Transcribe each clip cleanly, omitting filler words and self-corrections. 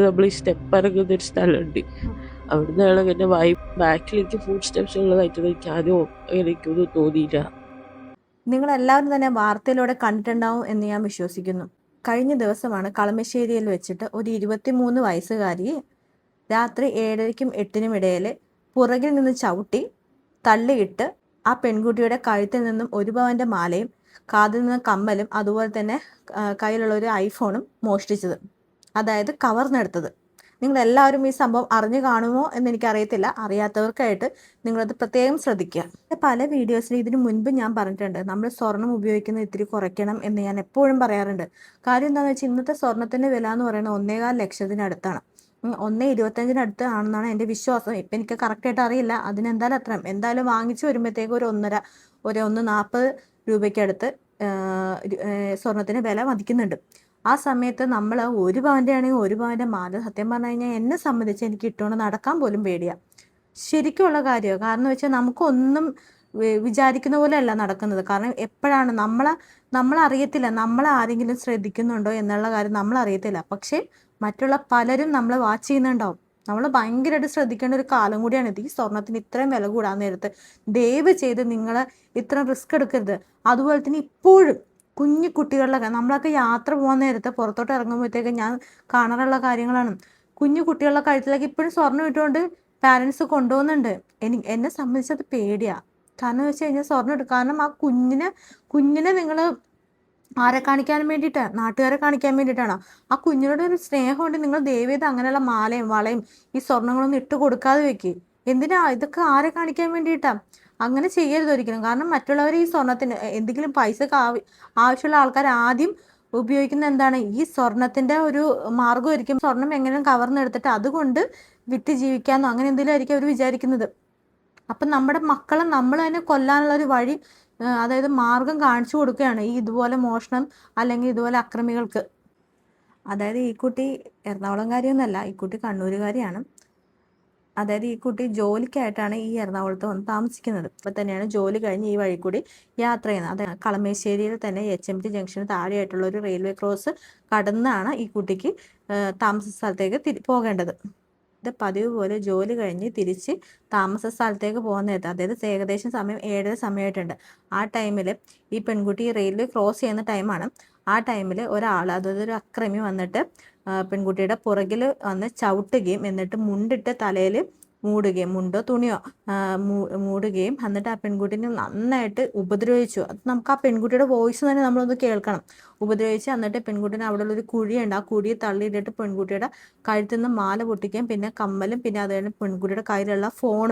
നമ്മൾ ഈ സ്റ്റെപ്പ് ഇറങ്ങുന്ന ഒരു സ്ഥലമുണ്ട്. അവിടുന്ന് അയാൾ അങ്ങനെ ബാക്കിലേക്ക് ഫുഡ് സ്റ്റെപ്സ് ഉള്ളതായിട്ട് എനിക്ക് ആദ്യം എനിക്കൊന്നും തോന്നിയില്ല. നിങ്ങളെല്ലാവരും തന്നെ വാർത്തയിലൂടെ കണ്ടിട്ടുണ്ടാവും എന്ന് ഞാൻ വിശ്വസിക്കുന്നു. കഴിഞ്ഞ ദിവസമാണ് കളമശ്ശേരിയിൽ വെച്ചിട്ട് ഒരു 23 വയസ്സുകാരിയെ രാത്രി 7:30ക്കും 8:00നും ഇടയിൽ പുറകിൽ നിന്ന് ചവിട്ടി തള്ളിയിട്ട് ആ പെൺകുട്ടിയുടെ കഴുത്തിൽ നിന്നും 1 പവൻ്റെ മാലയും കാതിൽ നിന്ന് കമ്മലും അതുപോലെ തന്നെ കയ്യിലുള്ള ഒരു ഐഫോണും മോഷ്ടിച്ചത്, അതായത് കവർന്നെടുത്തത്. നിങ്ങളെല്ലാവരും ഈ സംഭവം അറിഞ്ഞു കാണുമോ എന്ന് എനിക്കറിയത്തില്ല. അറിയാത്തവർക്കായിട്ട് നിങ്ങളത് പ്രത്യേകം ശ്രദ്ധിക്കുക. പല വീഡിയോസിലും ഇതിനു മുൻപ് ഞാൻ പറഞ്ഞിട്ടുണ്ട്, നമ്മൾ സ്വർണം ഉപയോഗിക്കുന്നത് ഇത്തിരി കുറയ്ക്കണം എന്ന് ഞാൻ എപ്പോഴും പറയാറുണ്ട്. കാര്യം എന്താണെന്ന് വെച്ചാൽ ഇന്നത്തെ സ്വർണത്തിൻ്റെ വില എന്ന് പറയുന്നത് 1.25 ലക്ഷത്തിനടുത്താണ്. 1.25 ആണെന്നാണ് എൻ്റെ വിശ്വാസം. ഇപ്പം എനിക്ക് കറക്റ്റായിട്ട് അറിയില്ല. അതിനെന്തായാലും എന്തായാലും വാങ്ങിച്ചു വരുമ്പോഴത്തേക്ക് ഒരു 1.40 രൂപയ്ക്കടുത്ത് സ്വർണത്തിന് വില മതിക്കുന്നുണ്ട്. ആ സമയത്ത് നമ്മൾ 1 പവൻ്റെ ആണെങ്കിൽ 1 പവൻ്റെ മാല സത്യം പറഞ്ഞു കഴിഞ്ഞാൽ എന്നെ സംബന്ധിച്ച് എനിക്ക് ഇട്ടുകൊണ്ട് നടക്കാൻ പോലും പേടിയാണ്. ശരിക്കുള്ള കാര്യമാണ്. കാരണം എന്ന് വെച്ചാൽ നമുക്കൊന്നും വിചാരിക്കുന്ന പോലെ അല്ല നടക്കുന്നത്. കാരണം എപ്പോഴാണ് നമ്മളറിയത്തില്ല, ആരെങ്കിലും ശ്രദ്ധിക്കുന്നുണ്ടോ എന്നുള്ള കാര്യം നമ്മളറിയത്തില്ല. പക്ഷേ മറ്റുള്ള പലരും നമ്മളെ വാച്ച് ചെയ്യുന്നുണ്ടാവും. നമ്മൾ ഭയങ്കരമായിട്ട് ശ്രദ്ധിക്കേണ്ട ഒരു കാലം കൂടിയാണ് ഇത്. ഈ സ്വർണത്തിന് ഇത്രയും വില കൂടാൻ നേരത്ത് ദയവ് ചെയ്ത് നിങ്ങൾ ഇത്രയും റിസ്ക് എടുക്കരുത്. അതുപോലെ തന്നെ ഇപ്പോഴും കുഞ്ഞു കുട്ടികളിലൊക്കെ നമ്മളൊക്കെ യാത്ര പോകാൻ നേരത്തെ പുറത്തോട്ട് ഇറങ്ങുമ്പോഴത്തേക്ക് ഞാൻ കാണാറുള്ള കാര്യങ്ങളാണ്. കുഞ്ഞു കുട്ടികളുടെ കഴുത്തിലേക്ക് ഇപ്പോഴും സ്വർണ്ണം ഇട്ടുകൊണ്ട് പാരൻസ് കൊണ്ടുപോകുന്നുണ്ട്. എന്നെ സംബന്ധിച്ചത് പേടിയാണ്. കാരണം വെച്ച് കഴിഞ്ഞാൽ സ്വർണ്ണം എടുക്കുക. കാരണം ആ കുഞ്ഞിനെ നിങ്ങൾ ആരെ കാണിക്കാൻ വേണ്ടിയിട്ടാണ്? നാട്ടുകാരെ കാണിക്കാൻ വേണ്ടിയിട്ടാണോ? ആ കുഞ്ഞിനോട് ഒരു സ്നേഹമുണ്ട്. നിങ്ങൾ ദയവേത് അങ്ങനെയുള്ള മാലയും വളയും ഈ സ്വർണ്ണങ്ങളൊന്നും ഇട്ട് കൊടുക്കാതെ വെക്കുക. എന്തിനാ ഇതൊക്കെ? ആരെ കാണിക്കാൻ വേണ്ടിയിട്ടാണ്? അങ്ങനെ ചെയ്യരുത് ഒരിക്കലും. കാരണം മറ്റുള്ളവർ ഈ സ്വർണത്തിന് എന്തെങ്കിലും പൈസക്ക് ആവശ്യമുള്ള ആൾക്കാർ ആദ്യം ഉപയോഗിക്കുന്ന എന്താണ്? ഈ സ്വർണത്തിൻ്റെ ഒരു മാർഗ്ഗമായിരിക്കും. സ്വർണം എങ്ങനെയും കവർന്നെടുത്തിട്ട് അതുകൊണ്ട് വിറ്റ് ജീവിക്കാമെന്നോ അങ്ങനെ എന്തെങ്കിലും ആയിരിക്കും അവർ വിചാരിക്കുന്നത്. അപ്പം നമ്മുടെ മക്കളെ നമ്മൾ തന്നെ കൊല്ലാനുള്ളൊരു വഴി, അതായത് മാർഗം കാണിച്ചു കൊടുക്കുകയാണ് ഈ ഇതുപോലെ മോഷണം അല്ലെങ്കിൽ ഇതുപോലെ അക്രമികൾക്ക്. അതായത് ഈ കുട്ടി എറണാകുളംകാരിയൊന്നുമല്ല, ഈ കുട്ടി കണ്ണൂരുകാരിയാണ്. അതായത് ഈ കുട്ടി ജോലിക്കായിട്ടാണ് ഈ എറണാകുളത്ത് വന്ന് താമസിക്കുന്നത്. ഇപ്പം തന്നെയാണ് ജോലി കഴിഞ്ഞ് ഈ വഴി കൂടി യാത്ര ചെയ്യുന്നത്. അതായത് കളമശ്ശേരിയിൽ തന്നെ HMT ജംഗ്ഷന് താഴെയായിട്ടുള്ള ഒരു റെയിൽവേ ക്രോസ് കടന്നാണ് ഈ കുട്ടിക്ക് താമസ സ്ഥലത്തേക്ക് പോകേണ്ടത്. ഇത് പതിവ് പോലെ ജോലി കഴിഞ്ഞ് തിരിച്ച് താമസ സ്ഥലത്തേക്ക് പോകുന്ന നേരത്ത്, അതായത് ഏകദേശം സമയം 7:30 സമയമായിട്ടുണ്ട്. ആ ടൈമിൽ ഈ പെൺകുട്ടി റെയിൽവേ ക്രോസ് ചെയ്യുന്ന ടൈമാണ്. ആ ടൈമിൽ അതായത് ഒരു അക്രമി വന്നിട്ട് പെൺകുട്ടിയുടെ പുറകിൽ വന്ന് ചവിട്ടുകയും എന്നിട്ട് മുണ്ടിട്ട് തലയിൽ മൂടുകയും, മുണ്ടോ തുണിയോ മൂടുകയും എന്നിട്ട് ആ പെൺകുട്ടീനെ നന്നായിട്ട് ഉപദ്രവിച്ചു. അത് നമുക്ക് ആ പെൺകുട്ടിയുടെ വോയിസ് തന്നെ നമ്മളൊന്ന് കേൾക്കണം. ഉപദ്രവിച്ച് എന്നിട്ട് പെൺകുട്ടീനെ അവിടെ ഉള്ളൊരു കുഴിയുണ്ട്, ആ കുഴിയെ തള്ളിയിട്ടിട്ട് പെൺകുട്ടിയുടെ കഴുത്തിൽ നിന്ന് മാല പൊട്ടിക്കുകയും പിന്നെ കമ്മലും പിന്നെ അത് കഴിഞ്ഞ് പെൺകുട്ടിയുടെ കയ്യിലുള്ള ഫോൺ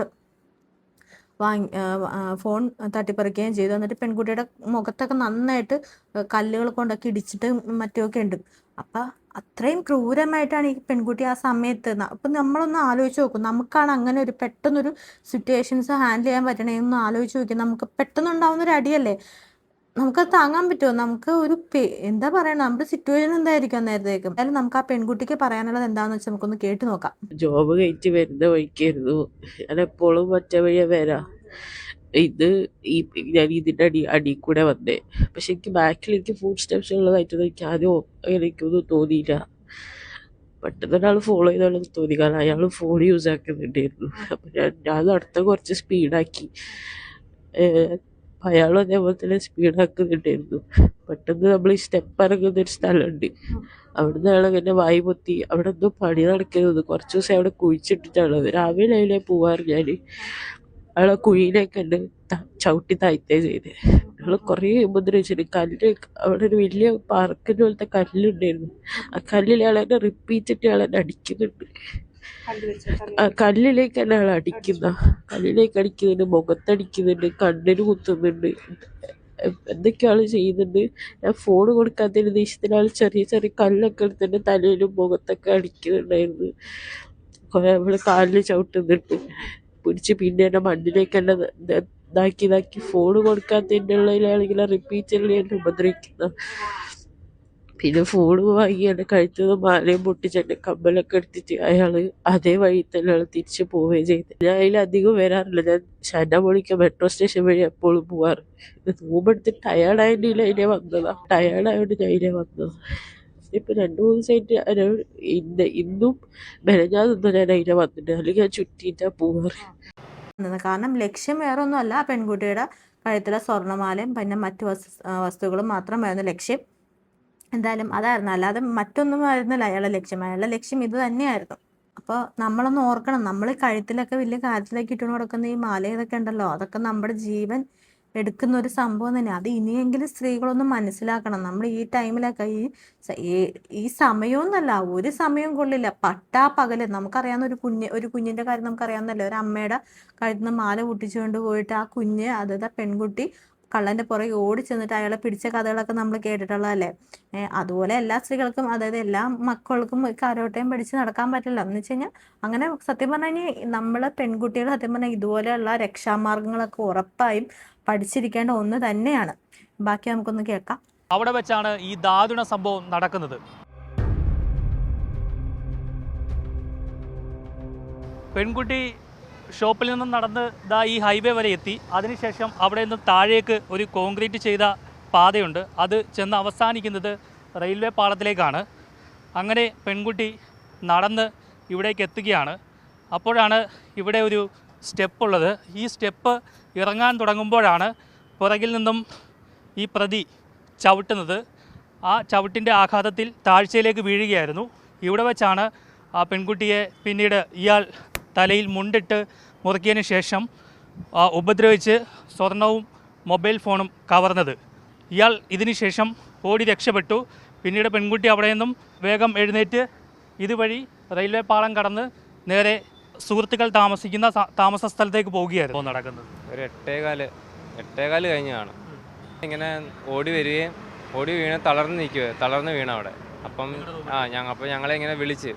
തട്ടിപ്പറിക്കുകയും ചെയ്തു. എന്നിട്ട് പെൺകുട്ടിയുടെ മുഖത്തൊക്കെ നന്നായിട്ട് കല്ലുകൾ കൊണ്ടൊക്കെ ഇടിച്ചിട്ട് മറ്റുമൊക്കെ ഉണ്ട്. അപ്പം അത്രയും ക്രൂരമായിട്ടാണ് ഈ പെൺകുട്ടി ആ സമയത്ത്. അപ്പം നമ്മളൊന്ന് ആലോചിച്ച് നോക്കും, നമുക്കാണ് അങ്ങനെ ഒരു പെട്ടെന്നൊരു സിറ്റുവേഷൻസ് ഹാൻഡിൽ ചെയ്യാൻ പറ്റണമെന്ന് ആലോചിച്ച് നോക്കി. നമുക്ക് പെട്ടെന്നുണ്ടാവുന്നൊരു അടിയല്ലേ, നമുക്കത് താങ്ങാൻ പറ്റുമോ? നമുക്ക് എന്താ പറയണ, നമ്മുടെ സിറ്റുവേഷൻ എന്തായിരിക്കും അന്നേരത്തേക്കും. എന്തായാലും നമുക്ക് ആ പെൺകുട്ടിക്ക് പറയാനുള്ളത് എന്താണെന്ന് വെച്ചാൽ നമുക്കൊന്ന് കേട്ട് നോക്കാം. ജോബ് കഴിഞ്ഞ് വരുന്ന വഴിക്കായിരുന്നു. ഞാൻ എപ്പോഴും മറ്റേ വഴിയാ വരാം. ഞാൻ ഇതിൻ്റെ അടി കൂടെ വന്നേ. പക്ഷെ എനിക്ക് ബാക്കിലേക്ക് ഫുഡ് സ്റ്റെപ്സ് ഉള്ളതായിട്ട് എനിക്ക് ആദ്യം എനിക്കൊന്നും തോന്നിയില്ല. പെട്ടെന്ന് ഒരാൾ ഫോളോ ചെയ്താണെന്ന് തോന്നി. കാരണം അയാൾ ഫോൺ യൂസ് ആക്കുന്നുണ്ടായിരുന്നു. അപ്പം ഞാൻ നടത്ത കുറച്ച് സ്പീഡാക്കി. അയാളും അതേപോലെ തന്നെ സ്പീഡാക്കുന്നുണ്ടായിരുന്നു. പെട്ടെന്ന് നമ്മൾ ഈ സ്റ്റെപ്പ് ഇറങ്ങുന്ന ഒരു സ്ഥലമുണ്ട്. അവിടുന്ന് അയാൾ അങ്ങനെ പൊത്തി അവിടെ ഒന്നും പണി നടക്കുന്നത്. കുറച്ച് ദിവസം അവിടെ കുഴിച്ചിട്ടിട്ടാണ്. രാവിലെ അതിലെ പോവാറ് ഞാൻ അയാളെ കുഴിയിലേക്ക് തന്നെ ചവിട്ടി താഴ്ത്തുകയാണ് ചെയ്തത്. അയാൾ കുറേ ഉപദ്രവിച്ചിട്ട് അവിടെ ഒരു വലിയ പാർക്കിൻ്റെ പോലത്തെ കല്ലുണ്ടായിരുന്നു. ആ കല്ലിൽ അയാൾ എന്നെ റിപ്പീറ്റിട്ട് അയാൾ എന്നെ അടിക്കുന്നുണ്ട്. കല്ലിലേക്ക് തന്നെ അയാൾ അടിക്കുന്നുണ്ട്, മുഖത്തടിക്കുന്നുണ്ട്, കണ്ണിന് കുത്തുന്നുണ്ട്, എന്തൊക്കെയാണ് ചെയ്യുന്നുണ്ട്. ഞാൻ ഫോൺ കൊടുക്കാത്തതിന് ദേഷ്യത്തിന് ആൾ ചെറിയ ചെറിയ കല്ലൊക്കെ എടുത്തിട്ട് തലയിലും മുഖത്തൊക്കെ അടിക്കുന്നുണ്ടായിരുന്നു. കുറെ നമ്മള് കാലിൽ ചവിട്ടുന്നുണ്ട്, പിടിച്ച് പിന്നെ എന്നെ മണ്ണിലേക്ക് തന്നെ ഇതാക്കി ഫോൺ കൊടുക്കാത്തതിൻ്റെ ഉള്ളിലാണെങ്കിൽ റിപ്പീറ്റഡ്ലി എന്നെ ഉപദ്രവിക്കുന്ന. പിന്നെ ഫോൺ വാങ്ങി എൻ്റെ കഴുത്തിൽ നിന്ന് മാലയും പൊട്ടിച്ചെൻ്റെ കമ്മലൊക്കെ എടുത്തിട്ട് അയാൾ അതേ വഴി തന്നെ അയാൾ തിരിച്ച് പോവുകയും ചെയ്തു. ഞാൻ അതിലധികം വരാറില്ല. ഞാൻ ഷാനാമോണിക്ക മെട്രോ സ്റ്റേഷൻ വഴി എപ്പോഴും പോവാറ്. റൂമെടുത്ത് ടയേർഡായതിൻ്റെ അതിനെ വന്നതാണ്. ടയേർഡായതുകൊണ്ട് ഞാൻ അതിനെ വന്നത്. ഇപ്പം 2-3 ദിവസമായിട്ട് ഇന്നും മെനഞ്ഞാന്നൊന്നും ഞാൻ അതിനെ വന്നിട്ട്, അല്ലെങ്കിൽ ഞാൻ ചുറ്റിയിട്ടാ പോവാറ്. കാരണം ലക്ഷ്യം വേറെ ഒന്നുമല്ല, ആ പെൺകുട്ടിയുടെ കഴുത്തിലെ സ്വർണ്ണമാലയും പിന്നെ മറ്റു വസ്തുക്കളും മാത്രമായിരുന്നു ലക്ഷ്യം. എന്തായാലും അതായിരുന്നു, അല്ലാതെ മറ്റൊന്നും ആയിരുന്നില്ല അയാളുടെ ലക്ഷ്യം. അയാളുടെ ലക്ഷ്യം ഇത് തന്നെയായിരുന്നു. അപ്പോൾ നമ്മളൊന്ന് ഓർക്കണം, നമ്മൾ കഴുത്തിലൊക്കെ വലിയ കാര്യത്തിലേക്ക് ഇട്ടുകൊണ്ട് കൊടുക്കുന്ന ഈ മാല ഇതൊക്കെ ഉണ്ടല്ലോ, അതൊക്കെ നമ്മുടെ ജീവൻ എടുക്കുന്ന ഒരു സംഭവം തന്നെ. അത് ഇനിയെങ്കിലും സ്ത്രീകളൊന്നും മനസ്സിലാക്കണം. നമ്മൾ ഈ ടൈമിലൊക്കെ ഈ സമയമൊന്നുമല്ല, ഒരു സമയം കൊള്ളില്ല, പട്ടാ പകല്. നമുക്കറിയാവുന്ന ഒരു കുഞ്ഞിന്റെ കാര്യം നമുക്കറിയാവുന്നല്ലോ. ഒരു അമ്മയുടെ കഴുത്തിൽ നിന്ന് മാല പൊട്ടിച്ചുകൊണ്ട് പോയിട്ട് ആ കുഞ്ഞ്, അതായത് പെൺകുട്ടി കള്ളന്റെ പുറകെ ഓടി ചെന്നിട്ട് അയാളെ പിടിച്ച കഥകളൊക്കെ നമ്മൾ കേട്ടിട്ടുള്ളതല്ലേ. അതുപോലെ എല്ലാ സ്ത്രീകൾക്കും, അതായത് എല്ലാ മക്കൾക്കും കരോട്ടയും പഠിച്ച് നടക്കാൻ പറ്റില്ല എന്ന് വെച്ച് കഴിഞ്ഞാൽ, അങ്ങനെ സത്യം പറഞ്ഞു കഴിഞ്ഞാൽ നമ്മളെ പെൺകുട്ടികൾ സത്യം പറഞ്ഞാൽ ഇതുപോലെയുള്ള രക്ഷാമാർഗങ്ങളൊക്കെ ഉറപ്പായും പഠിച്ചിരിക്കേണ്ട ഒന്ന് തന്നെയാണ്. ബാക്കി നമുക്കൊന്ന് കേൾക്കാം. അവിടെ വെച്ചാണ് ഈ ദാരുണ സംഭവം നടക്കുന്നത്. പെൺകുട്ടി ഷോപ്പിൽ നിന്നും നടന്ന് ഈ ഹൈവേ വരെ എത്തി. അതിനുശേഷം അവിടെ നിന്നും താഴേക്ക് ഒരു കോൺക്രീറ്റ് ചെയ്ത പാതയുണ്ട്. അത് ചെന്ന് അവസാനിക്കുന്നത് റെയിൽവേ പാളത്തിലേക്കാണ്. അങ്ങനെ പെൺകുട്ടി നടന്ന് ഇവിടേക്ക് എത്തുകയാണ്. അപ്പോഴാണ് ഇവിടെ ഒരു സ്റ്റെപ്പ് ഉള്ളത്. ഈ സ്റ്റെപ്പ് ഇറങ്ങാൻ തുടങ്ങുമ്പോഴാണ് പുറകിൽ നിന്നും ഈ പ്രതി ചവിട്ടുന്നത്. ആ ചവിട്ടിൻ്റെ ആഘാതത്തിൽ താഴ്ചയിലേക്ക് വീഴുകയായിരുന്നു. ഇവിടെ വെച്ചാണ് ആ പെൺകുട്ടിയെ പിന്നീട് ഇയാൾ തലയിൽ മുണ്ടിട്ട് മുറുക്കിയതിന് ശേഷം ഉപദ്രവിച്ച് സ്വർണവും മൊബൈൽ ഫോണും കവർന്നത്. ഇയാൾ ഇതിന് ശേഷം ഓടി രക്ഷപ്പെട്ടു. പിന്നീട് പെൺകുട്ടി അവിടെ നിന്നും വേഗം എഴുന്നേറ്റ് ഇതുവഴി റെയിൽവേ പാളം കടന്ന് നേരെ സുഹൃത്തുക്കൾ താമസിക്കുന്ന താമസ സ്ഥലത്തേക്ക് പോവുകയായിരുന്നു നടക്കുന്നത്. ഒരു 8:15 കഴിഞ്ഞാണ് ഇങ്ങനെ ഓടി വരികയും ഓടി തളർന്ന് വീണ അവിടെ. അപ്പം ഞങ്ങളെ ഇങ്ങനെ വിളിച്ച്,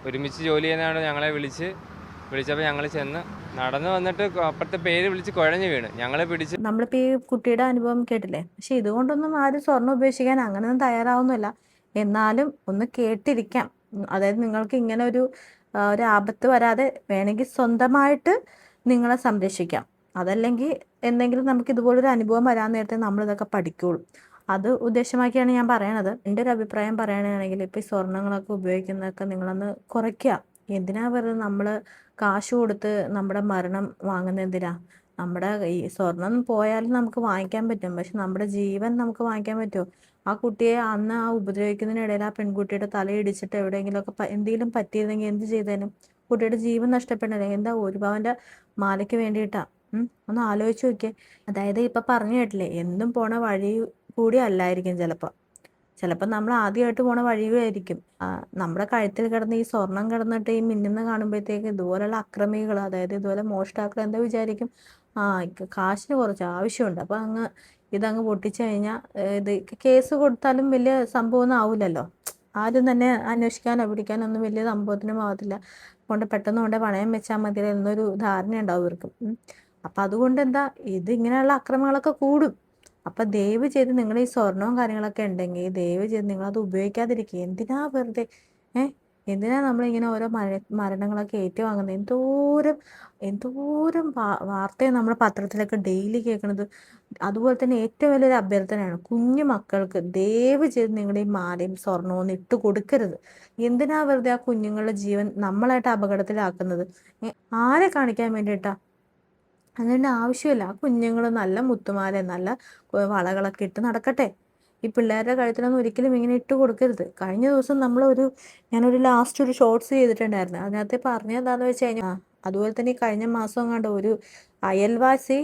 ഒരുമിച്ച് ജോലി ചെയ്യുന്നതാണ്, ഞങ്ങളെ വിളിച്ചപ്പോൾ ഞങ്ങൾ ചെന്ന് നടന്ന് വന്നിട്ട് അപ്പുറത്തെ പേര് വിളിച്ച് കുഴഞ്ഞു വീണ് ഞങ്ങളെ പിടിച്ച്. നമ്മളിപ്പോൾ ഈ കുട്ടിയുടെ അനുഭവം കേട്ടില്ലേ. പക്ഷെ ഇതുകൊണ്ടൊന്നും ആരും സ്വർണ്ണം ഉപേക്ഷിക്കാൻ അങ്ങനെയൊന്നും തയ്യാറാവുന്നില്ല. എന്നാലും ഒന്ന് കേട്ടിരിക്കാം. അതായത് നിങ്ങൾക്ക് ഇങ്ങനെ ഒരു ആപത്ത് വരാതെ വേണമെങ്കിൽ സ്വന്തമായിട്ട് നിങ്ങളെ സംരക്ഷിക്കാം. അതല്ലെങ്കിൽ എന്തെങ്കിലും നമുക്ക് ഇതുപോലൊരു അനുഭവം വരാൻ നേരത്തെ നമ്മളിതൊക്കെ പഠിക്കുകയുള്ളൂ. അത് ഉദ്ദേശമാക്കിയാണ് ഞാൻ പറയണത്. എൻ്റെ ഒരു അഭിപ്രായം പറയുകയാണെങ്കിൽ ഇപ്പോൾ ഈ സ്വർണ്ണങ്ങളൊക്കെ ഉപയോഗിക്കുന്നതൊക്കെ നിങ്ങളൊന്ന് കുറയ്ക്കുക. എന്തിനാ വെറുതെ നമ്മൾ കാശ് കൊടുത്ത് നമ്മുടെ മരണം വാങ്ങുന്നത് എന്തിനാ? നമ്മുടെ ഈ സ്വർണം പോയാലും നമുക്ക് വാങ്ങിക്കാൻ പറ്റും, പക്ഷെ നമ്മുടെ ജീവൻ നമുക്ക് വാങ്ങിക്കാൻ പറ്റുമോ? ആ കുട്ടിയെ അന്ന് ആ ഉപദ്രവിക്കുന്നതിനിടയിൽ ആ പെൺകുട്ടിയുടെ തലയിടിച്ചിട്ട് എവിടെയെങ്കിലുമൊക്കെ എന്തെങ്കിലും പറ്റിയിരുന്നെങ്കിൽ എന്ത് ചെയ്തേനും? കുട്ടിയുടെ ജീവൻ നഷ്ടപ്പെടണേ. എന്താ, ഒരു പവൻ്റെ മാലയ്ക്ക് വേണ്ടിയിട്ടാ? ഒന്ന് ആലോചിച്ച് നോക്കിയേ. അതായത് ഇപ്പം പറഞ്ഞു കേട്ടില്ലേ, എന്നും പോണ വഴി കൂടി അല്ലായിരിക്കും ചിലപ്പോൾ നമ്മൾ ആദ്യമായിട്ട് പോണ വഴിയായിരിക്കും. നമ്മുടെ കഴുത്തിൽ കിടന്ന് ഈ സ്വർണം കിടന്നിട്ട് ഈ മിന്നുന്ന കാണുമ്പോഴത്തേക്ക് ഇതുപോലുള്ള അക്രമികൾ, അതായത് ഇതുപോലെ മോഷ്ടാക്കൾ എന്താ വിചാരിക്കും, കാശിന് കുറച്ച് ആവശ്യമുണ്ട്, അപ്പോൾ ഇതങ്ങ് പൊട്ടിച്ചു കഴിഞ്ഞാൽ ഇത് കേസ് കൊടുത്താലും വലിയ സംഭവമൊന്നും ആവില്ലല്ലോ. ആരും തന്നെ അന്വേഷിക്കാനോ പിടിക്കാനോ ഒന്നും വലിയ സംഭവത്തിനും ആവത്തില്ല. പെട്ടെന്ന് കൊണ്ട് പണയം വെച്ചാൽ മതി എന്നൊരു ധാരണ ഉണ്ടാവും ഇവർക്കും. അപ്പം അതുകൊണ്ട് എന്താ, ഇങ്ങനെയുള്ള അക്രമങ്ങളൊക്കെ കൂടും. അപ്പം ദയവ് ചെയ്ത് നിങ്ങൾ ഈ സ്വർണവും കാര്യങ്ങളൊക്കെ ഉണ്ടെങ്കിൽ ദയവ് ചെയ്ത് നിങ്ങളത് ഉപയോഗിക്കാതിരിക്കുക. എന്തിനാ വെറുതെ എന്തിനാ നമ്മളിങ്ങനെ ഓരോ മരണങ്ങളൊക്കെ ഏറ്റുവാങ്ങുന്നത്? എന്തോരം വാർത്തയാണ് നമ്മൾ പത്രത്തിലൊക്കെ ഡെയിലി കേൾക്കുന്നത്. അതുപോലെ തന്നെ ഏറ്റവും വലിയൊരു അഭ്യർത്ഥനയാണ്, കുഞ്ഞു മക്കൾക്ക് ദയവ് ചെയ്ത് നിങ്ങൾ ഈ മാലയും സ്വർണവും ഒന്നും ഇട്ട് കൊടുക്കരുത്. എന്തിനാ വെറുതെ ആ കുഞ്ഞുങ്ങളുടെ ജീവൻ നമ്മളായിട്ട് അപകടത്തിലാക്കുന്നത്? ആരെ കാണിക്കാൻ വേണ്ടിയിട്ടാ? അതിൻ്റെ ആവശ്യമില്ല. ആ കുഞ്ഞുങ്ങൾ നല്ല മുത്തുമാല, നല്ല വളകളൊക്കെ ഇട്ട് നടക്കട്ടെ. ഈ പിള്ളേരുടെ കഴുത്തിലൊന്നും ഒരിക്കലും ഇങ്ങനെ ഇട്ട് കൊടുക്കരുത്. കഴിഞ്ഞ ദിവസം ഞാനൊരു ലാസ്റ്റ് ഒരു ഷോർട്സ് ചെയ്തിട്ടുണ്ടായിരുന്നു. അതിനകത്ത് പറഞ്ഞത് എന്താണെന്ന് വെച്ച് കഴിഞ്ഞാൽ, അതുപോലെ തന്നെ ഈ കഴിഞ്ഞ മാസം കണ്ട ഒരു അയൽവാസി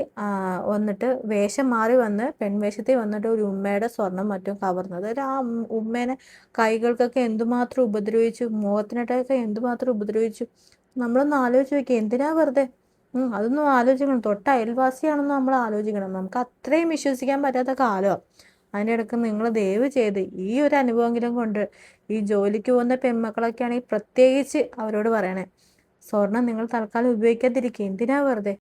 വന്നിട്ട് വേഷം മാറി വന്ന് പെൺവേഷത്തിൽ വന്നിട്ട് ഒരു ഉമ്മയുടെ സ്വർണം മറ്റും കവർന്നത്. ആ ഉമ്മേനെ കൈകൾക്കൊക്കെ എന്തുമാത്രം ഉപദ്രവിച്ചു, മുഖത്തിനിട്ടൊക്കെ എന്തുമാത്രം ഉപദ്രവിച്ചു. നമ്മളൊന്ന് ആലോചിച്ച് നോക്കി. എന്തിനാ വെറുതെ? അതൊന്നും ആലോചിക്കണം. തൊട്ട അയൽവാസിയാണെന്ന് നമ്മൾ ആലോചിക്കണം. നമുക്ക് അത്രയും വിശ്വസിക്കാൻ പറ്റാത്ത കാലമാണ്. അതിൻ്റെ ഇടയ്ക്ക് നിങ്ങൾ ദയവ് ചെയ്ത് ഈ ഒരു അനുഭവമെങ്കിലും കൊണ്ട് ഈ ജോലിക്ക് പോകുന്ന പെൺമക്കളൊക്കെ ആണെങ്കിൽ പ്രത്യേകിച്ച് അവരോട് പറയണേ, സ്വർണം നിങ്ങൾ തൽക്കാലം ഉപയോഗിക്കാതിരിക്കുക. എന്തിനാ വെറുതെ?